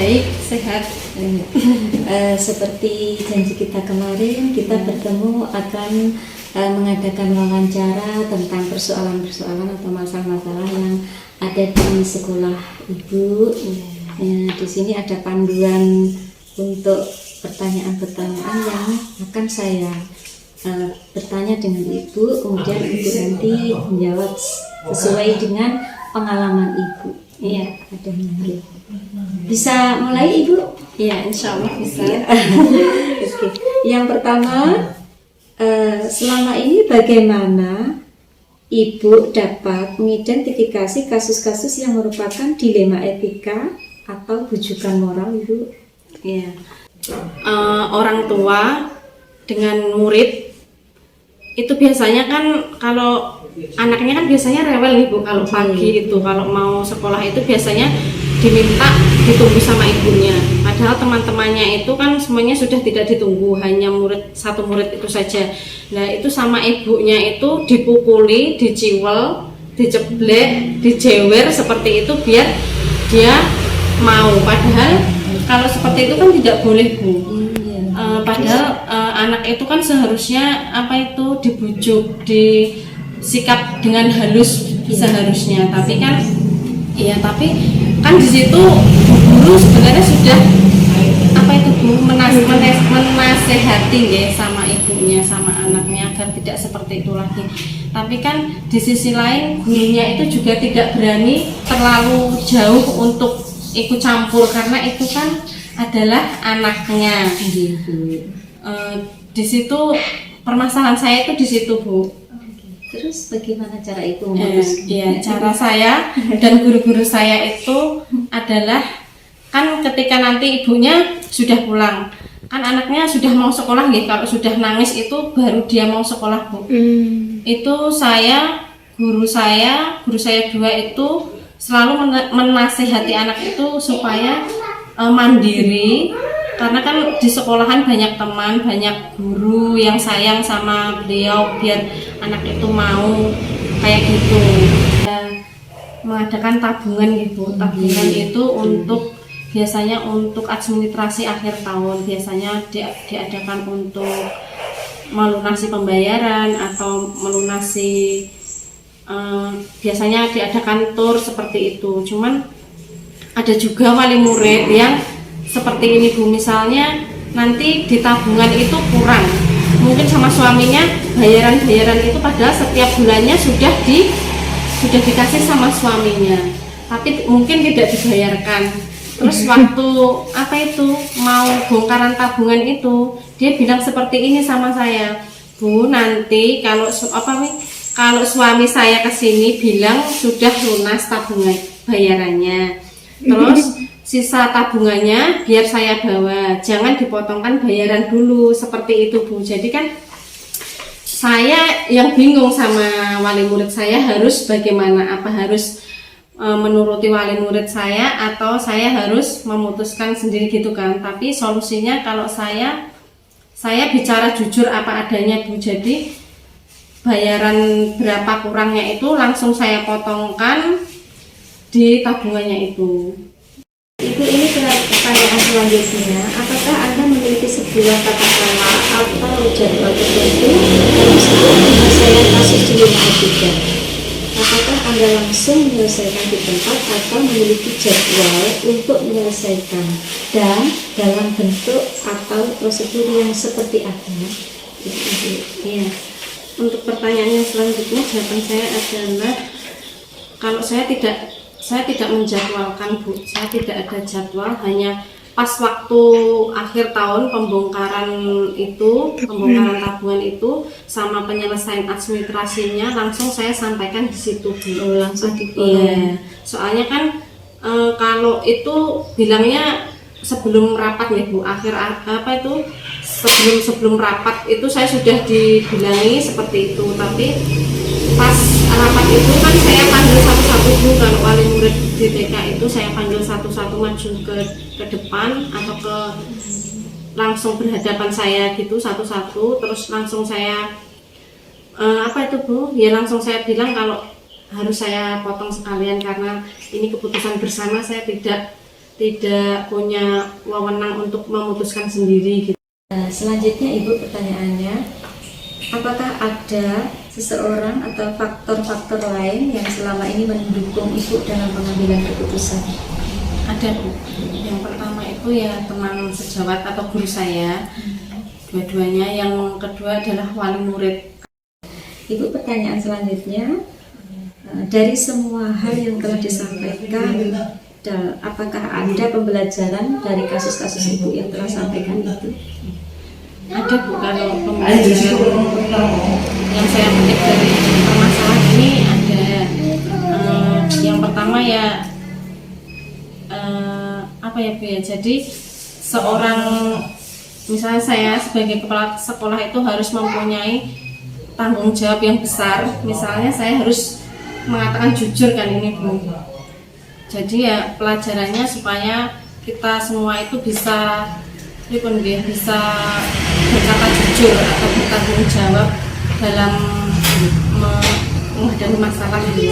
baik, sehat. Seperti janji kita kemarin, kita bertemu akan mengadakan wawancara tentang persoalan-persoalan atau masalah-masalah yang ada di sekolah Ibu. Di sini ada panduan untuk pertanyaan-pertanyaan yang akan saya bertanya dengan Ibu, kemudian Ibu nanti menjawab sesuai dengan pengalaman Ibu. Iya, ada lagi. Bisa mulai Ibu? Ya, insya Allah bisa. Oke. Yang pertama, selama ini bagaimana Ibu dapat mengidentifikasi kasus-kasus yang merupakan dilema etika atau bujukan moral, Ibu? Ya. Orang tua dengan murid itu biasanya kan kalau anaknya kan biasanya rewel nih Bu, kalau pagi itu kalau mau sekolah itu biasanya diminta ditunggu sama ibunya, padahal teman-temannya itu kan semuanya sudah tidak ditunggu, hanya satu murid itu saja. Nah itu sama ibunya itu dipukuli, diciwel, diceblek, dijewer seperti itu biar dia mau, padahal kalau seperti itu kan tidak boleh Bu. Padahal anak itu kan seharusnya dibujuk, disikap dengan halus seharusnya, tapi kan di situ guru sebenarnya sudah menasehati ya sama ibunya sama anaknya agar tidak seperti itu lagi. Tapi kan di sisi lain gurunya itu juga tidak berani terlalu jauh untuk ikut campur karena itu kan adalah anaknya gitu. Di situ permasalahan saya itu di situ Bu. Terus bagaimana cara itu cara saya dan guru-guru saya itu adalah kan ketika nanti ibunya sudah pulang, kan anaknya sudah mau sekolah nih. Kalau sudah nangis itu baru dia mau sekolah Bu. Itu guru saya 2 itu selalu menasehati anak itu supaya mandiri, karena kan di sekolahan banyak teman, banyak guru yang sayang sama beliau biar anak itu mau kayak gitu. Mengadakan tabungan gitu. Tabungan itu biasanya untuk administrasi akhir tahun, biasanya diadakan untuk melunasi pembayaran atau melunasi biasanya diadakan tur seperti itu. Cuman ada juga wali murid yang seperti ini Bu, misalnya nanti di tabungan itu kurang, mungkin sama suaminya bayaran itu padahal setiap bulannya sudah dikasih sama suaminya, tapi mungkin tidak dibayarkan. Terus waktu mau bongkaran tabungan itu dia bilang seperti ini sama saya, Bu, nanti kalau suami saya kesini bilang sudah lunas tabungan bayarannya, terus sisa tabungannya biar saya bawa, jangan dipotongkan bayaran dulu, seperti itu Bu. Jadi kan saya yang bingung sama wali murid saya harus bagaimana, apa harus menuruti wali murid saya atau saya harus memutuskan sendiri gitu kan. Tapi solusinya kalau saya bicara jujur apa adanya Bu. Jadi bayaran berapa kurangnya itu langsung saya potongkan di tabungannya itu. Ibu, ini pertanyaan selanjutnya, apakah Anda memiliki sebuah tata cara atau jadwal tertentu untuk menyelesaikan kasus dilema etika? Apakah Anda langsung menyelesaikan di tempat atau memiliki jadwal untuk menyelesaikan, dan dalam bentuk atau prosedur yang seperti apa? Ya. Untuk pertanyaan yang selanjutnya jawaban saya adalah kalau saya tidak menjadwalkan Bu, saya tidak ada jadwal, hanya pas waktu akhir tahun pembongkaran tabungan itu sama penyelesaian administrasinya langsung saya sampaikan di situ Bu. Langsung Iya. Soalnya kan kalau itu bilangnya sebelum rapat ya Bu, sebelum rapat itu saya sudah dibilangi seperti itu, tapi pas rapat itu kan saya panggil satu-satu Bu, kalau wali murid di TK itu saya panggil satu-satu maju ke depan atau langsung berhadapan saya gitu satu-satu, terus langsung saya Bu, ya langsung saya bilang kalau harus saya potong sekalian karena ini keputusan bersama, saya tidak tidak punya wewenang untuk memutuskan sendiri gitu. Selanjutnya Ibu pertanyaannya, apakah ada seseorang atau faktor-faktor lain yang selama ini mendukung Ibu dalam pengambilan keputusan? Ada Bu. Yang pertama itu ya teman sejawat atau guru saya, dua-duanya. Yang kedua adalah wali murid. Ibu pertanyaan selanjutnya, dari semua hal yang telah disampaikan, apakah ada pembelajaran dari kasus-kasus Ibu yang telah sampaikan itu? Ada Bu, kalau pembelajaran yang saya petik dari permasalahan ini ada. Yang pertama ya apa ya Bu ya, jadi seorang, misalnya saya sebagai kepala sekolah itu harus mempunyai tanggung jawab yang besar. Misalnya saya harus mengatakan jujur kan ini Bu. Jadi ya pelajarannya supaya kita semua itu bisa berkata jujur atau bertanggung jawab dalam menghadapi masalah ini.